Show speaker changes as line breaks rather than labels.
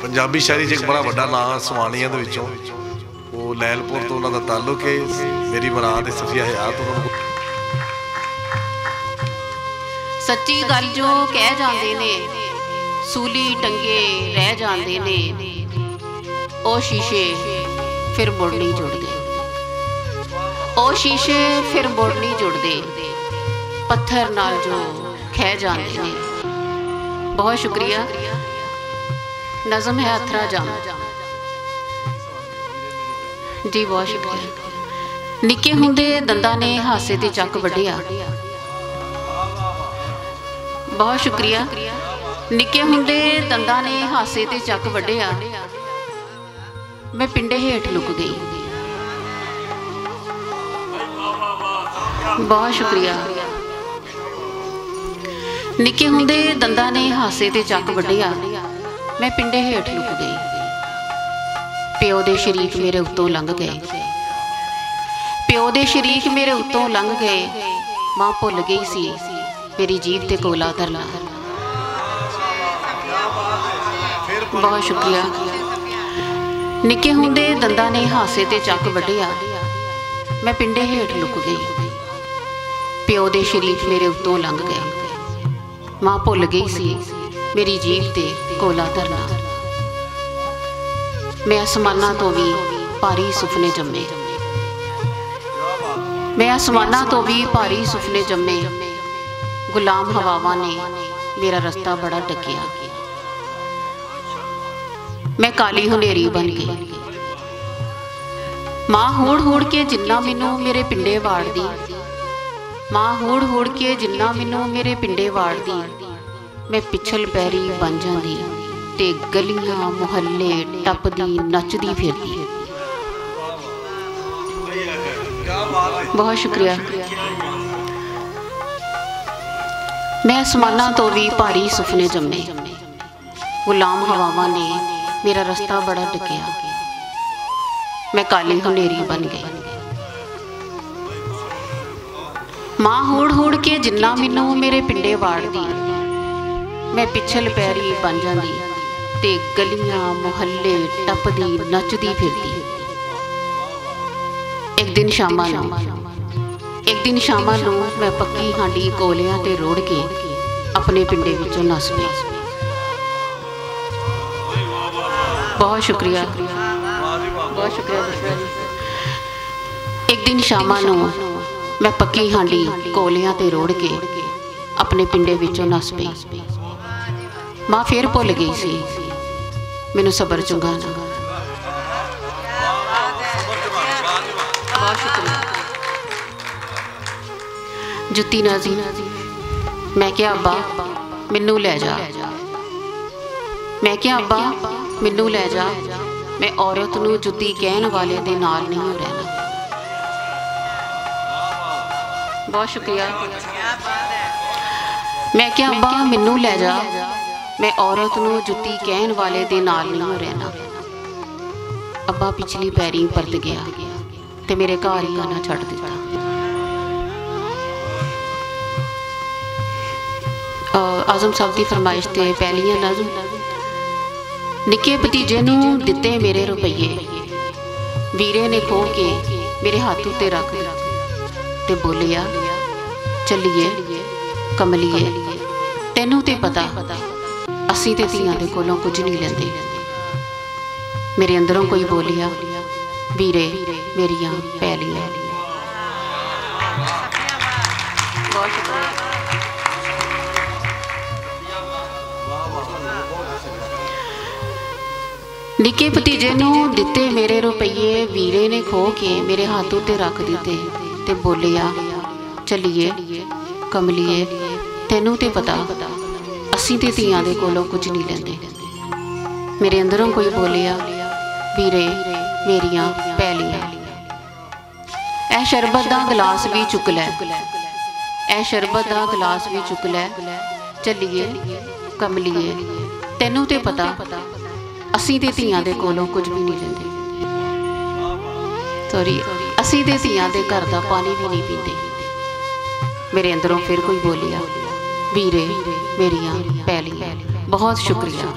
पंजाबी शायरी च एक बड़ा वड्डा नाम सवानिया दे विचों वो लैलपुर तो उन्होंने ताल्लुक है। मेरी मुराद सफिया हयात उन्होंने
सच्ची गल जो कह जाते ने सूली टंगे रह जाते ने ओ शीशे फिर मुड़ नहीं जुड़ते, ओ शीशे फिर मुड़ नहीं जुड़ते, पत्थर नाल जो खह जाते ने। बहुत शुक्रिया। नज़म है अथरा जाम जी, बहुत शुक्रिया। निक्के हुंदे दंदां ने हासे ते चक वड्ढिया। बहुत शुक्रिया। निक्के हुंदे दंदां ने हासे ते चक वड्ढिया, मैं पिंडे हेठ लुक गई। बहुत शुक्रिया। निक्के हुंदे दंदां ने हासे ते चक वड्ढिया, मैं पिंडे हेठ लुक गई। प्यो दे शरीक मेरे उत्तों लंघ गए, प्यो दे शरीक मेरे उत्तों लंघ गए। मां भुल गई सी मेरी जीभ ते कोला धरना। बहुत शुक्रिया। निक्के हुंदे दंदां ने हासे ते चक वड्ढिया, मैं पिंडे हेठ लुक गई। प्यो दे शरीक मेरे उत्तों लंघ गए, मां भुल गई सी मेरी जीभ ते कोला धरना। मैं आसमानां तो भी भारी सुपने जम्मे, मैं आसमानां तो भी भारी सुपने जम्मे। गुलाम हवावां ने मेरा रस्ता बड़ा ढकिया, मैं काली हुनेरी बन गई। मां होड़ होड़ के जिन्ना मैनू मेरे पिंडे वाड़दी, मां होड़ होड़ के जिन्ना मैनू मेरे पिंडे वाड़दी, मैं पिछल पैरी बन जांदी ते गलियां मुहल्ले टपदी नचदी फिरदी। बहुत शुक्रिया। मैं आसमानां तो भी भारी सुपने जम्मे, गुलाम हवावां ने मेरा रस्ता बड़ा ढकिया, मैं काली हुनेरी बन गई। मां होड़ होड़ के जिन्ना मैनू मेरे पिंडे वाड़दी, मैं पिछल पैरी बन जांदी ते गलियां मुहल्ले टपदी नचदी फिरदी। एक दिन शामां नूं मैं पक्की हांडी कोलियां ते रोड़ के अपने पिंडे विचों नस पई। बहुत शुक्रिया, बहुत शुक्रिया। एक दिन शामां नूं मैं पक्की हांडी कोलियां ते रोड़ के अपने पिंडे विचों नस पई। मां फिर भुल गई सी मैनू सबर चुंगाना। बहुत शुक्रिया। जुत्ती नाजी, मैं क्या अब्बा मैनू लै जा, मैं क्या अब्बा मैनू लै जा, मैं औरत नूं जुत्ती कहण वाले दे नाल नहीं रहना। बहुत शुक्रिया। मैं क्या अब्बा मैनू लै जा, मैं औरत नूं जुत्ती कहण वाले दे नाल नहीं रहना। अब्बा पिछली पैरी परत गया ते मेरे घर ही आना छड्ड दिता। आजम साहब की फरमाइश ते पहलियां नज़म। निक्के भतीजे नूं दिते मेरे रुपये, वीरे ने खो के मेरे हाथ उत्ते रख ते बोलिया चलिए कमलिए, तैनू ते पता असी ते धीआं दे कोलों कुछ नहीं लैंदे। मेरे अंदरों कोई बोलिया वीरे मेरियां पैलियां। निक्के भतीजे नूं दिते मेरे रुपये, वीरे ने खो के मेरे हाथ उत्ते रख दिते ते बोलिया चलिए कमलिए, तैनू ते पता असी ते धीआं दे कोलों कुछ नहीं लैंदे। मेरे अंदरों कोई बोलिया वीरे मेरियां पैलियां। ऐ शरबत दा गिलास भी चुक लै, ऐ शरबत दा गिलास भी चुक लै, चलिए कमलिए, तैनू ते पता असी ते धीआं दे कोलों कुछ भी नहीं लैंदे। सॉरी, असी ते धीआं दे घर दा पानी भी नहीं पींदे। मेरे अंदरों फिर कोई बोलिया वीरे मेरियां पैलियां। बहुत शुक्रिया।